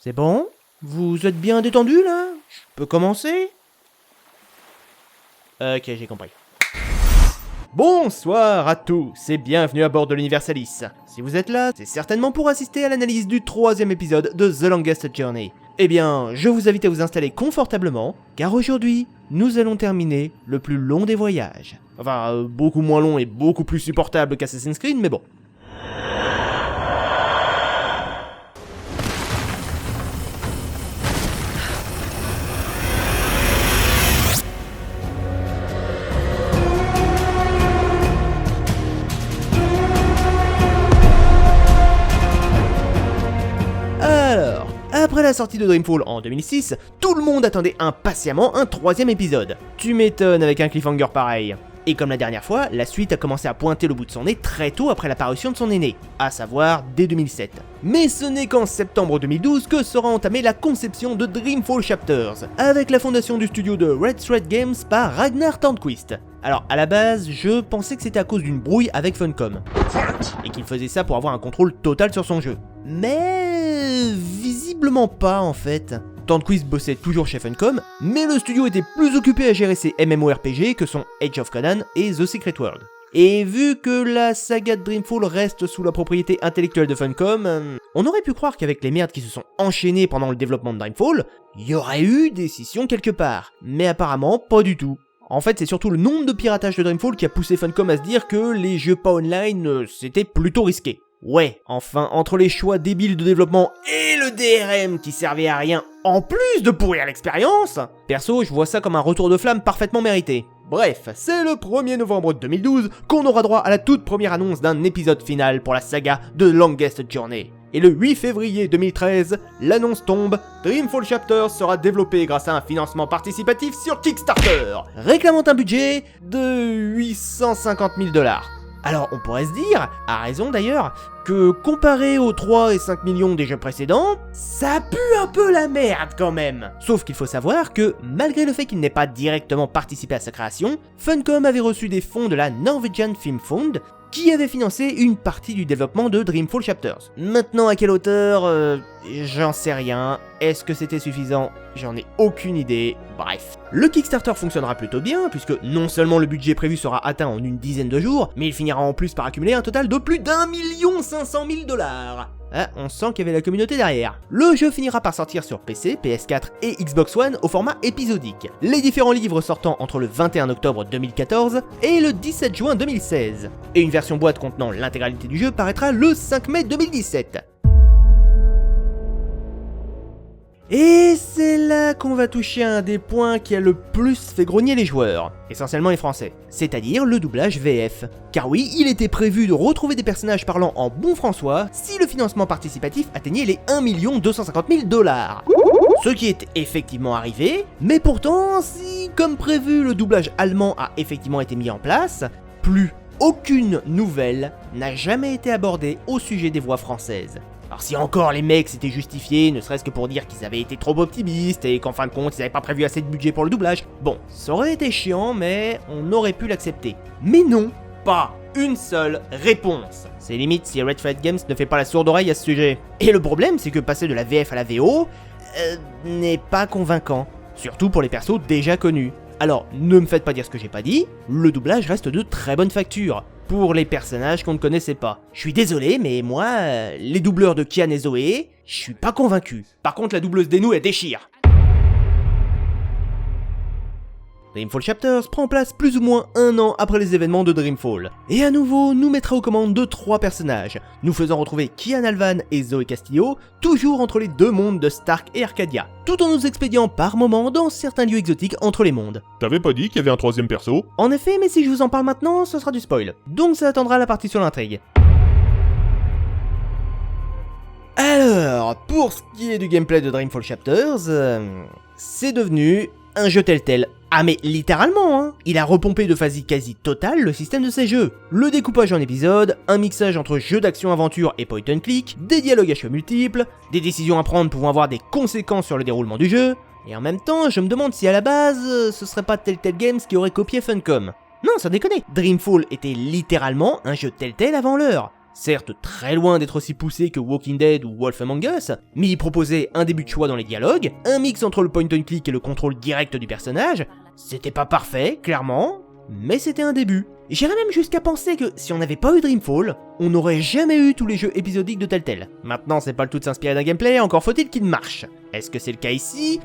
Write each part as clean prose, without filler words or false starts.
C'est bon? Vous êtes bien détendu là? Je peux commencer? Ok, j'ai compris. Bonsoir à tous et bienvenue à bord de l'Universalis. Si vous êtes là, c'est certainement pour assister à l'analyse du 3e épisode de The Longest Journey. Eh bien, je vous invite à vous installer confortablement, car aujourd'hui, nous allons terminer le plus long des voyages. Enfin, beaucoup moins long et beaucoup plus supportable qu'Assassin's Creed, mais bon. Alors, après la sortie de Dreamfall en 2006, tout le monde attendait impatiemment un 3e épisode. Tu m'étonnes avec un cliffhanger pareil. Et comme la dernière fois, la suite a commencé à pointer le bout de son nez très tôt après l'apparition de son aîné, à savoir dès 2007. Mais ce n'est qu'en septembre 2012 que sera entamée la conception de Dreamfall Chapters, avec la fondation du studio de Red Thread Games par Ragnar Tandquist. Alors à la base, je pensais que c'était à cause d'une brouille avec Funcom, et qu'il faisait ça pour avoir un contrôle total sur son jeu. Mais visiblement pas en fait. Tandquist bossait toujours chez Funcom, mais le studio était plus occupé à gérer ses MMORPG que son Age of Conan et The Secret World. Et vu que la saga de Dreamfall reste sous la propriété intellectuelle de Funcom, on aurait pu croire qu'avec les merdes qui se sont enchaînées pendant le développement de Dreamfall, il y aurait eu des scissions quelque part. Mais apparemment, pas du tout. En fait, c'est surtout le nombre de piratages de Dreamfall qui a poussé Funcom à se dire que les jeux pas online, c'était plutôt risqué. Ouais, enfin, entre les choix débiles de développement et le DRM qui servait à rien, en plus de pourrir l'expérience, perso, je vois ça comme un retour de flamme parfaitement mérité. Bref, c'est le 1er novembre 2012 qu'on aura droit à la toute première annonce d'un épisode final pour la saga de Longest Journey. Et le 8 février 2013, l'annonce tombe, Dreamfall Chapters sera développé grâce à un financement participatif sur Kickstarter, réclamant un budget de 850 000 $. Alors on pourrait se dire, à raison d'ailleurs, que comparé aux 3 et 5 millions des jeux précédents, ça pue un peu la merde quand même. Sauf qu'il faut savoir que, malgré le fait qu'il n'ait pas directement participé à sa création, Funcom avait reçu des fonds de la Norwegian Film Fund, qui avait financé une partie du développement de Dreamfall Chapters. Maintenant à quelle hauteur, j'en sais rien. Est-ce que c'était suffisant? J'en ai aucune idée. Bref. Le Kickstarter fonctionnera plutôt bien, puisque non seulement le budget prévu sera atteint en une dizaine de jours, mais il finira en plus par accumuler un total de plus d'1 500 000 $. Ah, on sent qu'il y avait la communauté derrière. Le jeu finira par sortir sur PC, PS4 et Xbox One au format épisodique. Les différents livres sortant entre le 21 octobre 2014 et le 17 juin 2016. Et une version boîte contenant l'intégralité du jeu paraîtra le 5 mai 2017. Et c'est là qu'on va toucher à un des points qui a le plus fait grogner les joueurs, essentiellement les Français, c'est-à-dire le doublage VF. Car oui, il était prévu de retrouver des personnages parlant en bon françois si le financement participatif atteignait les 1 250 000 $. Ce qui est effectivement arrivé, mais pourtant, si, comme prévu, le doublage allemand a effectivement été mis en place, plus aucune nouvelle n'a jamais été abordée au sujet des voix françaises. Alors si encore les mecs s'étaient justifiés, ne serait-ce que pour dire qu'ils avaient été trop optimistes et qu'en fin de compte ils n'avaient pas prévu assez de budget pour le doublage, bon, ça aurait été chiant mais on aurait pu l'accepter. Mais non, pas une seule réponse. C'est limite si Red Thread Games ne fait pas la sourde oreille à ce sujet. Et le problème c'est que passer de la VF à la VO n'est pas convaincant, surtout pour les persos déjà connus. Alors ne me faites pas dire ce que j'ai pas dit, le doublage reste de très bonne facture. Pour les personnages qu'on ne connaissait pas. Je suis désolé, mais moi, les doubleurs de Kian et Zoé, je suis pas convaincu. Par contre, la doubleuse d'Enu, elle déchire. Dreamfall Chapters prend place plus ou moins un an après les événements de Dreamfall, et à nouveau nous mettra aux commandes de 3 personnages, nous faisant retrouver Kian Alvan et Zoé Castillo, toujours entre les deux mondes de Stark et Arcadia, tout en nous expédiant par moments dans certains lieux exotiques entre les mondes. T'avais pas dit qu'il y avait un 3e perso? En effet, mais si je vous en parle maintenant, ce sera du spoil, donc ça attendra la partie sur l'intrigue. Alors, pour ce qui est du gameplay de Dreamfall Chapters, c'est devenu un jeu tel. Ah mais littéralement hein. Il a repompé de façon quasi totale le système de ses jeux. Le découpage en épisodes, un mixage entre jeux d'action-aventure et point and click, des dialogues à choix multiples, des décisions à prendre pouvant avoir des conséquences sur le déroulement du jeu, et en même temps je me demande si à la base, ce serait pas Telltale Games qui aurait copié Funcom. Non, sans déconner, Dreamfall était littéralement un jeu Telltale avant l'heure. certes très loin d'être aussi poussé que Walking Dead ou Wolf Among Us, mais il proposait un début de choix dans les dialogues, un mix entre le point and click et le contrôle direct du personnage. C'était pas parfait, clairement, mais c'était un début. J'irais même jusqu'à penser que si on n'avait pas eu Dreamfall, on n'aurait jamais eu tous les jeux épisodiques de Telltale. Maintenant, c'est pas le tout de s'inspirer d'un gameplay, encore faut-il qu'il marche. Est-ce que c'est le cas ici?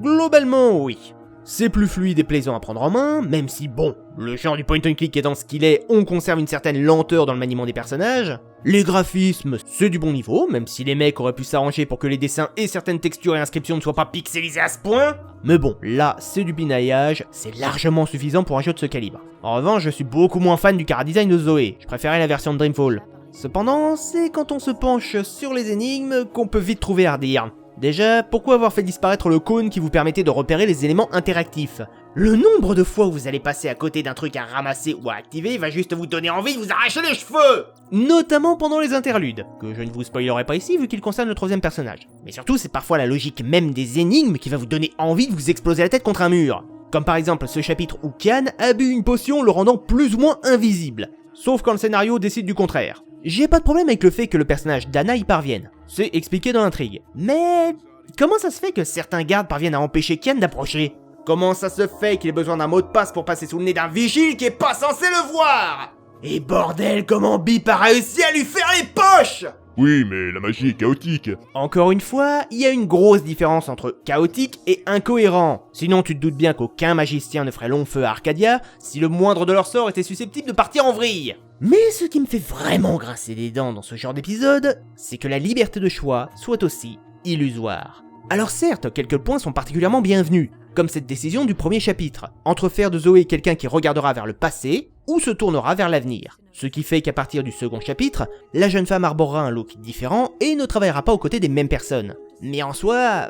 Globalement, oui. C'est plus fluide et plaisant à prendre en main, même si bon, le genre du point and click étant ce qu'il est, on conserve une certaine lenteur dans le maniement des personnages. Les graphismes, c'est du bon niveau, même si les mecs auraient pu s'arranger pour que les dessins et certaines textures et inscriptions ne soient pas pixelisés à ce point. Mais bon, là, c'est du pinaillage, c'est largement suffisant pour un jeu de ce calibre. En revanche, je suis beaucoup moins fan du chara-design de Zoé, je préférais la version de Dreamfall. Cependant, c'est quand on se penche sur les énigmes qu'on peut vite trouver à redire. Déjà, pourquoi avoir fait disparaître le cône qui vous permettait de repérer les éléments interactifs? Le nombre de fois où vous allez passer à côté d'un truc à ramasser ou à activer va juste vous donner envie de vous arracher les cheveux! Notamment pendant les interludes, que je ne vous spoilerai pas ici vu qu'ils concernent le troisième personnage. Mais surtout, c'est parfois la logique même des énigmes qui va vous donner envie de vous exploser la tête contre un mur. Comme par exemple ce chapitre où Kian a bu une potion le rendant plus ou moins invisible. Sauf quand le scénario décide du contraire. J'ai pas de problème avec le fait que le personnage d'Anna y parvienne. C'est expliqué dans l'intrigue. Mais comment ça se fait que certains gardes parviennent à empêcher Kian d'approcher? Comment ça se fait qu'il ait besoin d'un mot de passe pour passer sous le nez d'un vigile qui est pas censé le voir? Et bordel, comment Bip a réussi à lui faire les poches? Oui, mais la magie est chaotique. Encore une fois, il y a une grosse différence entre chaotique et incohérent. Sinon tu te doutes bien qu'aucun magicien ne ferait long feu à Arcadia si le moindre de leurs sorts était susceptible de partir en vrille. Mais ce qui me fait vraiment grincer des dents dans ce genre d'épisode, c'est que la liberté de choix soit aussi illusoire. Alors certes, quelques points sont particulièrement bienvenus, comme cette décision du premier chapitre, entre faire de Zoé quelqu'un qui regardera vers le passé ou se tournera vers l'avenir. Ce qui fait qu'à partir du second chapitre, la jeune femme arborera un look différent et ne travaillera pas aux côtés des mêmes personnes. Mais en soi,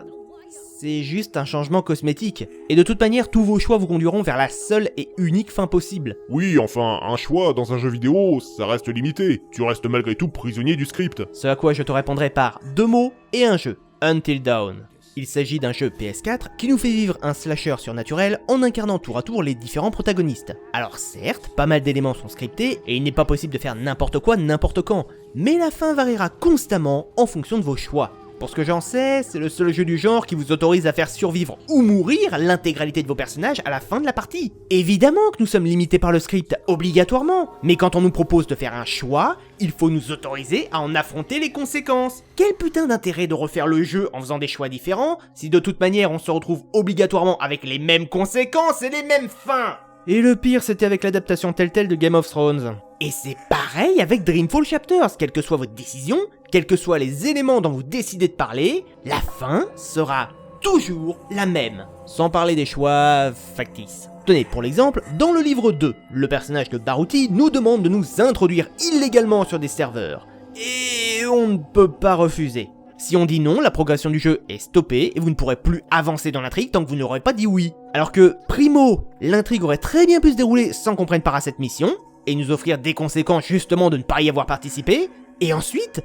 c'est juste un changement cosmétique. Et de toute manière, tous vos choix vous conduiront vers la seule et unique fin possible. Oui, enfin, un choix dans un jeu vidéo, ça reste limité. Tu restes malgré tout prisonnier du script. Ce à quoi je te répondrai par 2 mots et un jeu, Until Dawn. Il s'agit d'un jeu PS4 qui nous fait vivre un slasher surnaturel en incarnant tour à tour les différents protagonistes. Alors certes, pas mal d'éléments sont scriptés et il n'est pas possible de faire n'importe quoi n'importe quand, mais la fin variera constamment en fonction de vos choix. Pour ce que j'en sais, c'est le seul jeu du genre qui vous autorise à faire survivre ou mourir l'intégralité de vos personnages à la fin de la partie. Évidemment que nous sommes limités par le script, obligatoirement, mais quand on nous propose de faire un choix, il faut nous autoriser à en affronter les conséquences. Quel putain d'intérêt de refaire le jeu en faisant des choix différents, si de toute manière on se retrouve obligatoirement avec les mêmes conséquences et les mêmes fins? Et le pire, c'était avec l'adaptation Telltale de Game of Thrones. Et c'est pareil avec Dreamfall Chapters, quelle que soit votre décision, quels que soient les éléments dont vous décidez de parler, la fin sera toujours la même. Sans parler des choix factices. Tenez, pour l'exemple, dans le livre 2, le personnage de Baruti nous demande de nous introduire illégalement sur des serveurs. Et on ne peut pas refuser. Si on dit non, la progression du jeu est stoppée et vous ne pourrez plus avancer dans l'intrigue tant que vous n'aurez pas dit oui. Alors que, primo, l'intrigue aurait très bien pu se dérouler sans qu'on prenne part à cette mission, et nous offrir des conséquences justement de ne pas y avoir participé, et ensuite,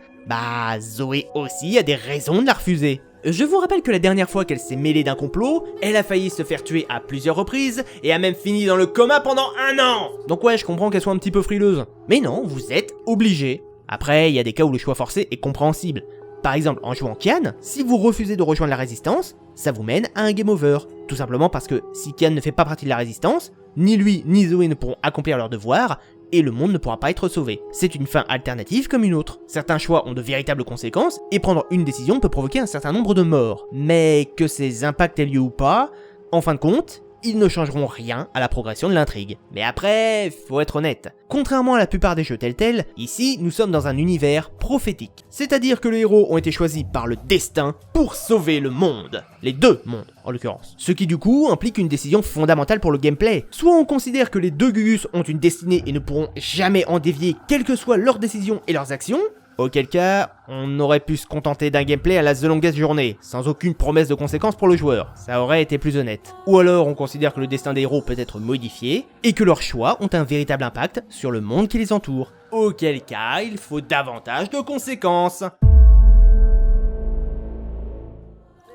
Zoé aussi a des raisons de la refuser. Je vous rappelle que la dernière fois qu'elle s'est mêlée d'un complot, elle a failli se faire tuer à plusieurs reprises, et a même fini dans le coma pendant 1 an. Donc ouais, je comprends qu'elle soit un petit peu frileuse. Mais non, vous êtes obligé. Après, il y a des cas où le choix forcé est compréhensible. Par exemple, en jouant Kian, si vous refusez de rejoindre la résistance, ça vous mène à un game over. Tout simplement parce que si Kian ne fait pas partie de la résistance, ni lui ni Zoé ne pourront accomplir leur devoir, et le monde ne pourra pas être sauvé. C'est une fin alternative comme une autre. Certains choix ont de véritables conséquences, et prendre une décision peut provoquer un certain nombre de morts. Mais que ces impacts aient lieu ou pas, en fin de compte, ils ne changeront rien à la progression de l'intrigue. Mais après, faut être honnête. Contrairement à la plupart des jeux Telltale, ici, nous sommes dans un univers prophétique. C'est-à-dire que les héros ont été choisis par le destin pour sauver le monde. Les 2 mondes, en l'occurrence. Ce qui du coup implique une décision fondamentale pour le gameplay. Soit on considère que les 2 Gugus ont une destinée et ne pourront jamais en dévier, quelles que soient leurs décisions et leurs actions, auquel cas, on aurait pu se contenter d'un gameplay à la The Longest Journey, sans aucune promesse de conséquences pour le joueur. Ça aurait été plus honnête. Ou alors on considère que le destin des héros peut être modifié, et que leurs choix ont un véritable impact sur le monde qui les entoure. Auquel cas, il faut davantage de conséquences.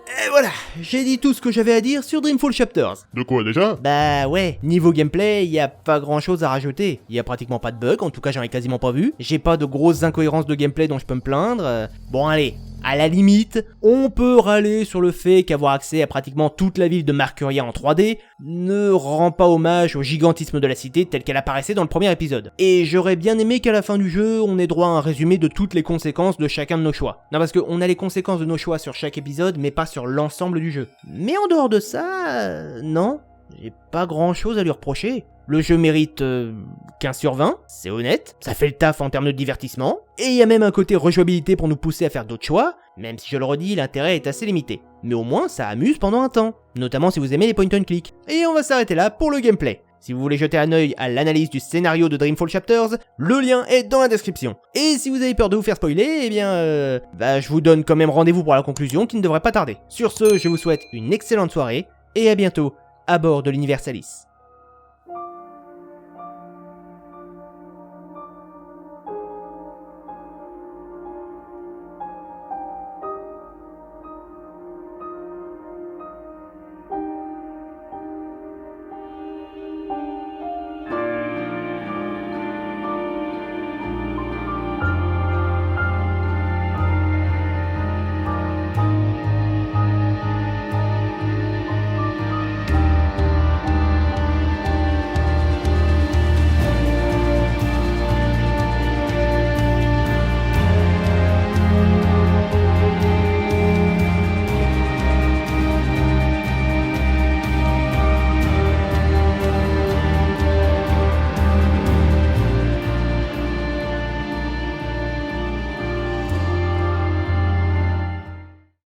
Et voilà, j'ai dit tout ce que j'avais à dire sur Dreamfall Chapters. De quoi déjà? Bah ouais, niveau gameplay, y a pas grand chose à rajouter. Y a pratiquement pas de bugs, en tout cas j'en ai quasiment pas vu. J'ai pas de grosses incohérences de gameplay dont je peux me plaindre. Bon allez, à la limite, on peut râler sur le fait qu'avoir accès à pratiquement toute la ville de Marcuria en 3D ne rend pas hommage au gigantisme de la cité telle qu'elle apparaissait dans le premier épisode. Et j'aurais bien aimé qu'à la fin du jeu, on ait droit à un résumé de toutes les conséquences de chacun de nos choix. Non, parce qu'on a les conséquences de nos choix sur chaque épisode, mais pas sur l'ensemble du jeu. Mais en dehors de ça, non, j'ai pas grand chose à lui reprocher. Le jeu mérite 15 sur 20, c'est honnête, ça fait le taf en termes de divertissement, et il y a même un côté rejouabilité pour nous pousser à faire d'autres choix, même si je le redis, l'intérêt est assez limité. Mais au moins, ça amuse pendant un temps, notamment si vous aimez les point and click. Et on va s'arrêter là pour le gameplay. Si vous voulez jeter un œil à l'analyse du scénario de Dreamfall Chapters, le lien est dans la description. Et si vous avez peur de vous faire spoiler, eh bien, je vous donne quand même rendez-vous pour la conclusion qui ne devrait pas tarder. Sur ce, je vous souhaite une excellente soirée, et à bientôt à bord de l'Universalis.